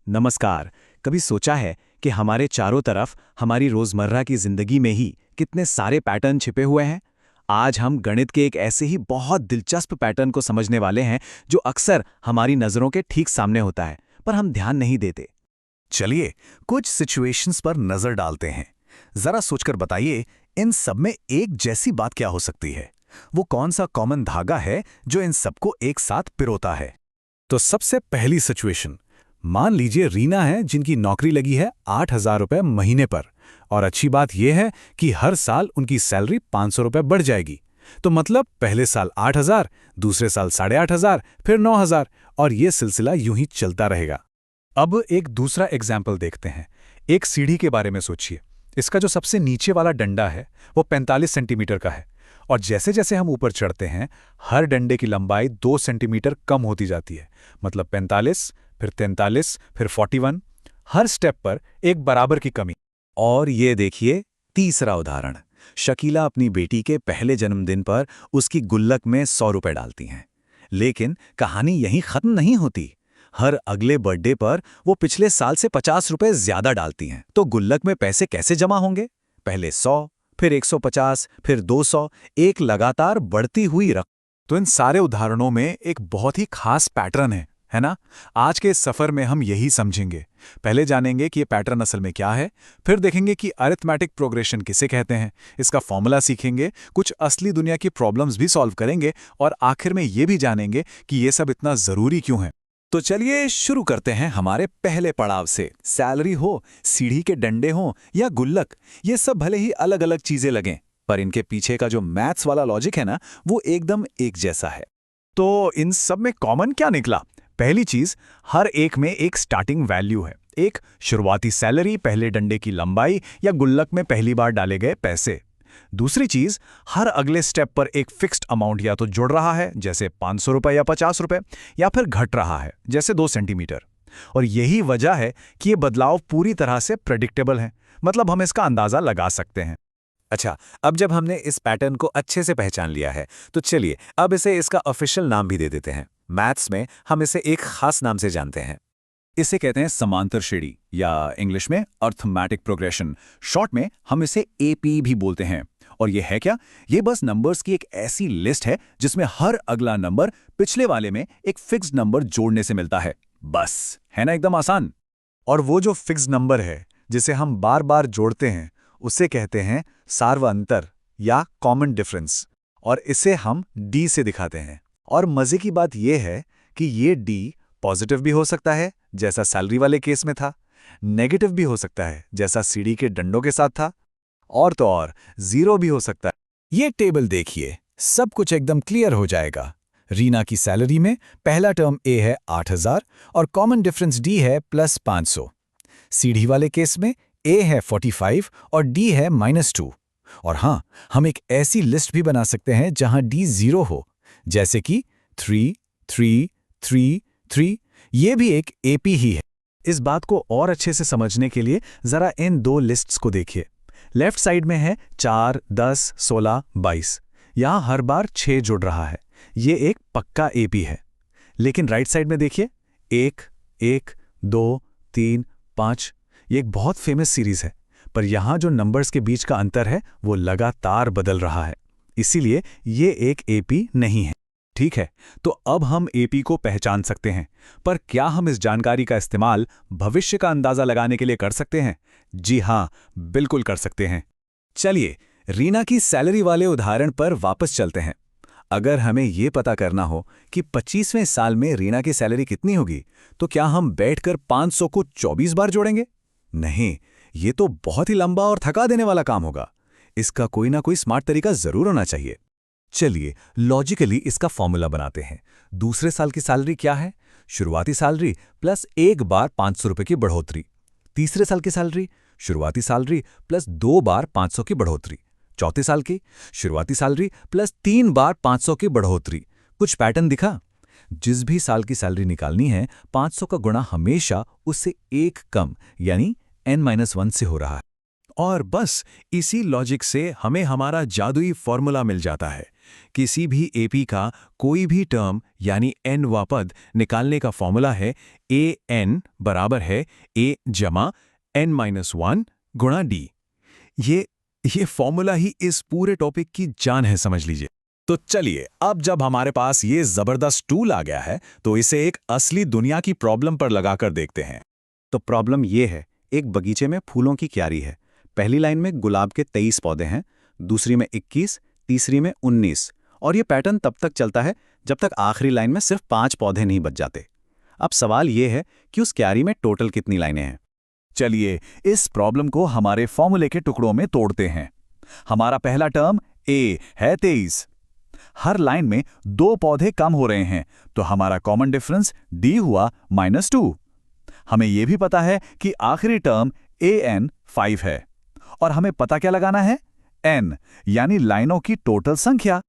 नमस्कार। कभी सोचा है कि हमारे चारों तरफ हमारी रोजमर्रा की जिंदगी में ही कितने सारे पैटर्न छिपे हुए हैं। आज हम गणित के एक ऐसे ही बहुत दिलचस्प पैटर्न को समझने वाले हैं जो अक्सर हमारी नजरों के ठीक सामने होता है, पर हम ध्यान नहीं देते। चलिए कुछ सिचुएशंस पर नजर डालते हैं। जरा सोचकर बताइए, इन सब में एक जैसी बात क्या हो सकती है? वो कौन सा कॉमन धागा है जो इन सबको एक साथ पिरोता है? तो सबसे पहली सिचुएशन, मान लीजिए रीना है जिनकी नौकरी लगी है 8,000 रुपए महीने पर, और अच्छी बात यह है कि हर साल उनकी सैलरी 500 रुपए बढ़ जाएगी। तो मतलब पहले साल 8,000, दूसरे साल 8,500, फिर 9,000, और ये सिलसिला यूं ही चलता रहेगा। अब एक दूसरा एग्जाम्पल देखते हैं। एक सीढ़ी के बारे में सोचिए। इसका जो सबसे नीचे वाला डंडा है वो 45 सेंटीमीटर का है, और जैसे जैसे हम ऊपर चढ़ते हैं हर डंडे की लंबाई 2 सेंटीमीटर कम होती जाती है। मतलब 45, फिर 43, फिर 41, हर स्टेप पर एक बराबर की कमी। और ये देखिए तीसरा उदाहरण, शकीला अपनी बेटी के पहले जन्मदिन पर उसकी गुल्लक में 100 रुपए डालती हैं। लेकिन कहानी यहीं खत्म नहीं होती। हर अगले बर्थडे पर वो पिछले साल से 50 रुपए ज्यादा डालती हैं। तो गुल्लक में पैसे कैसे जमा होंगे? पहले 100, फिर 150, फिर 200, एक लगातार बढ़ती हुई रकम। तो इन सारे उदाहरणों में एक बहुत ही खास पैटर्न है ना? आज के इस सफर में हम यही समझेंगे। पहले जानेंगे कि ये पैटर्न असल में क्या है, फिर देखेंगे कि अरिथमेटिक प्रोग्रेशन किसे कहते हैं, इसका फॉर्मूला सीखेंगे, कुछ असली दुनिया की प्रॉब्लम्स भी सॉल्व करेंगे, और आखिर में ये भी जानेंगे कि ये सब इतना जरूरी क्यों है। तो चलिए शुरू करते हैं हमारे पहले पड़ाव से। सैलरी हो, सीढ़ी के डंडे हों या गुल्लक, ये सब भले ही अलग अलग चीजें लगें, पर इनके पीछे का जो मैथ्स वाला लॉजिक है ना, वो एकदम एक जैसा है। तो इन सब में कॉमन क्या निकला? पहली चीज, हर एक में एक स्टार्टिंग वैल्यू है। एक शुरुआती सैलरी, पहले डंडे की लंबाई या गुल्लक में पहली बार डाले गए पैसे। दूसरी चीज, हर अगले स्टेप पर एक फिक्स्ड अमाउंट या तो जुड़ रहा है, जैसे 500 रुपए या 50 रुपए, या फिर घट रहा है, जैसे 2 सेंटीमीटर। और यही वजह है कि ये बदलाव पूरी तरह से प्रेडिक्टेबल है, मतलब हम इसका अंदाजा लगा सकते हैं। अच्छा, अब जब हमने इस पैटर्न को अच्छे से पहचान लिया है, तो चलिए अब इसे इसका ऑफिशियल नाम भी दे देते हैं। मैथ्स में हम इसे एक खास नाम से जानते हैं। इसे कहते हैं समांतर श्रेणी, या इंग्लिश में अरिथमेटिक प्रोग्रेशन। शॉर्ट में हम इसे एपी भी बोलते हैं। और ये है क्या? ये बस नंबर्स की एक ऐसी लिस्ट है जिसमें हर अगला नंबर पिछले वाले में एक फिक्स्ड नंबर जोड़ने से मिलता है। बस, है ना एकदम आसान। और वो जो फिक्स्ड नंबर है जिसे हम बार बार जोड़ते हैं, उसे कहते हैं सार्वअंतर या कॉमन डिफरेंस, और इसे हम डी से दिखाते हैं। और मजे की बात यह है कि ये डी पॉजिटिव भी हो सकता है, जैसा सैलरी वाले केस में था, नेगेटिव भी हो सकता है, जैसा सीढ़ी के डंडों के साथ था, और तो और जीरो भी हो सकता है। ये टेबल देखिए, सब कुछ एकदम क्लियर हो जाएगा। रीना की सैलरी में पहला टर्म ए है 8,000 और कॉमन डिफरेंस डी है प्लस 500। सीढ़ी वाले केस में ए है 45 और डी है -2। और हाँ, हम एक ऐसी लिस्ट भी बना सकते हैं जहां डी 0 हो, जैसे कि 3, 3, 3, 3। ये भी एक एपी ही है। इस बात को और अच्छे से समझने के लिए जरा इन दो लिस्ट्स को देखिए। लेफ्ट साइड में है 4, 10, 16, 22। यहां हर बार 6 जुड़ रहा है, ये एक पक्का एपी है। लेकिन राइट साइड में देखिए, 1, 1, 2, 3, 5। ये एक बहुत फेमस सीरीज है, पर यहां जो नंबर्स के बीच का अंतर है वो लगातार बदल रहा है, इसीलिए ये एक एपी नहीं है। ठीक है, तो अब हम एपी को पहचान सकते हैं, पर क्या हम इस जानकारी का इस्तेमाल भविष्य का अंदाजा लगाने के लिए कर सकते हैं? जी हां, बिल्कुल कर सकते हैं। चलिए रीना की सैलरी वाले उदाहरण पर वापस चलते हैं। अगर हमें यह पता करना हो कि 25वें साल में रीना की सैलरी कितनी होगी, तो क्या हम बैठकर 500 को 24 बार जोड़ेंगे? नहीं, ये तो बहुत ही लंबा और थका देने वाला काम होगा। इसका कोई ना कोई स्मार्ट तरीका जरूर होना चाहिए। चलिए लॉजिकली इसका फॉर्मूला बनाते हैं। दूसरे साल की सैलरी क्या है? शुरुआती सैलरी प्लस एक बार 500 रुपए की बढ़ोतरी। तीसरे साल की सैलरी, शुरुआती सैलरी प्लस 2 बार 500 की बढ़ोतरी। चौथे साल की शुरुआती सैलरी प्लस 3 बार 500 की बढ़ोतरी। कुछ पैटर्न दिखा? जिस भी साल की सैलरी निकालनी है, 500 का गुणा हमेशा उससे एक कम, यानी n-1 से हो रहा है। और बस इसी लॉजिक से हमें हमारा जादुई फॉर्मूला मिल जाता है। किसी भी एपी का कोई भी टर्म यानी n वा पद निकालने का फॉर्मूला है an बराबर है a जमा n-1 गुणा d। ये फॉर्मूला ही इस पूरे टॉपिक की जान है, समझ लीजिए। तो चलिए, अब जब हमारे पास ये जबरदस्त टूल आ गया है तो इसे एक असली दुनिया की प्रॉब्लम पर लगाकर देखते हैं। तो प्रॉब्लम ये है, एक बगीचे में फूलों की क्यारी है। पहली लाइन में गुलाब के 23 पौधे हैं, दूसरी में 21, तीसरी में 19, और ये पैटर्न तब तक चलता है जब तक आखिरी लाइन में सिर्फ 5 पौधे नहीं बच जाते। अब सवाल ये है कि उस क्यारी में टोटल कितनी लाइनें हैं। चलिए इस प्रॉब्लम को हमारे फॉर्मूले के टुकड़ों में तोड़ते हैं। हमारा पहला टर्म a है 23। हर लाइन में 2 पौधे कम हो रहे हैं, तो हमारा कॉमन डिफरेंस d हुआ -2। हमें यह भी पता है कि आखिरी टर्म an 5 है, और हमें पता क्या लगाना है, n यानी लाइनों की टोटल संख्या।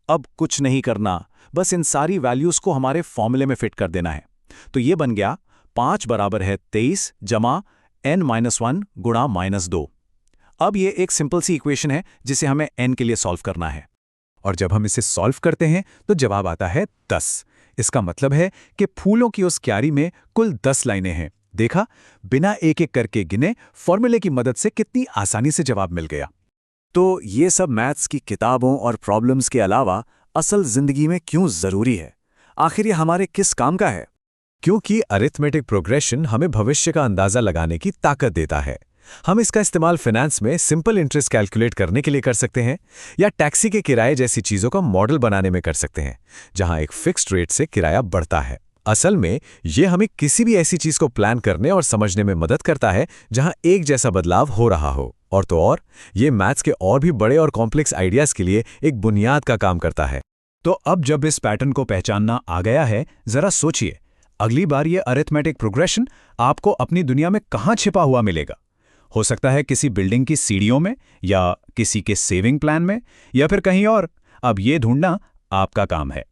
अब कुछ नहीं करना, बस इन सारी वैल्यूज को हमारे फॉर्मूले में फिट कर देना है। तो ये बन गया 5 बराबर है 23 जमा n-1 गुणा -2। अब ये एक सिंपल सी इक्वेशन है जिसे हमें n के लिए सॉल्व करना है, और जब हम इसे सॉल्व करते हैं तो जवाब आता है 10। इसका मतलब है कि फूलों की उस क्यारी में कुल 10 लाइनें हैं। देखा, बिना एक एक करके गिने फॉर्मूले की मदद से कितनी आसानी से जवाब मिल गया। तो ये सब मैथ्स की किताबों और प्रॉब्लम्स के अलावा असल जिंदगी में क्यों जरूरी है? आखिर ये हमारे किस काम का है? क्योंकि अरिथमेटिक प्रोग्रेशन हमें भविष्य का अंदाजा लगाने की ताकत देता है। हम इसका इस्तेमाल फाइनेंस में सिंपल इंटरेस्ट कैलकुलेट करने के लिए कर सकते हैं, या टैक्सी के किराए जैसी चीज़ों का मॉडल बनाने में कर सकते हैं, जहां एक फिक्स्ड रेट से किराया बढ़ता है। असल में ये हमें किसी भी ऐसी चीज़ को प्लान करने और समझने में मदद करता है जहां एक जैसा बदलाव हो रहा हो। और तो और, ये मैथ्स के और भी बड़े और कॉम्प्लेक्स आइडियाज़ के लिए एक बुनियाद का काम करता है। तो अब जब इस पैटर्न को पहचानना आ गया है, जरा सोचिए, अगली बार ये अरिथमेटिक प्रोग्रेशन आपको अपनी दुनिया में कहाँ छिपा हुआ मिलेगा? हो सकता है किसी बिल्डिंग की सीढ़ियों में, या किसी के सेविंग प्लान में, या फिर कहीं और। अब ये ढूंढना आपका काम है।